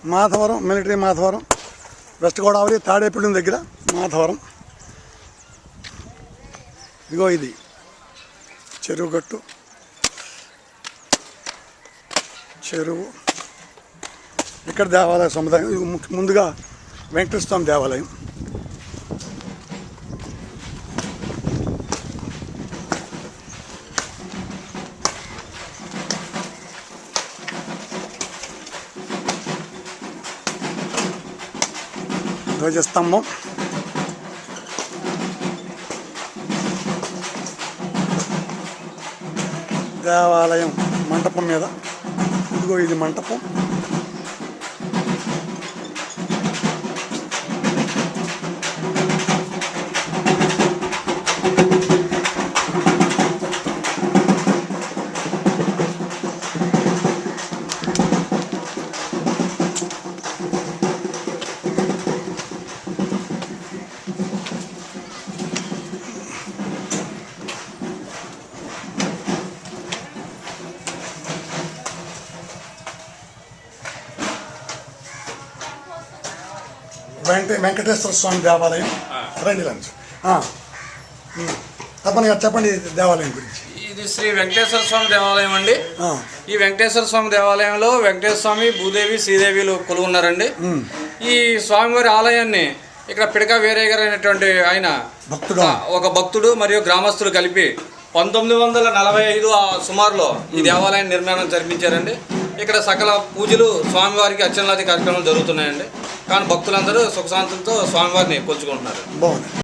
Madhavaram military Madhavaram, west Godavari Tadepalli దగ్గర మాధవరం. ఇదిగో ఇది చెరువు గట్టు, చెరువు. ఇక్కడ దేవాలయ సముదాయం. ముందుగా వెంకటేశ్వర స్వామి దేవాలయం. ధ్వజస్తంభం, దేవాలయం మంటపం మీద. ఇదిగో ఇది మంటపం. వెంకటేశ్వర స్వామి దేవాలయం. రండి లంచ్. తప్పని చెప్పండి దేవాలయం గురించి. ఇది శ్రీ వెంకటేశ్వర స్వామి దేవాలయం అండి. ఈ వెంకటేశ్వర స్వామి దేవాలయంలో వెంకటేశ్వర స్వామి, భూదేవి, శ్రీదేవిలు కొలువున్నారండి. ఈ స్వామివారి ఆలయాన్ని ఇక్కడ పిడక వీరయ్య గారు అయినటువంటి ఆయన ఒక భక్తుడు మరియు గ్రామస్తులు కలిపి 1945 సుమారులో ఈ దేవాలయాన్ని నిర్మాణం జరిపించారండి. ఇక్కడ సకల పూజలు, స్వామివారికి అర్చనలాది కార్యక్రమాలు జరుగుతున్నాయండి. కానీ భక్తులందరూ సుఖశాంతులతో స్వామివారిని కొలుచుకుంటున్నారు.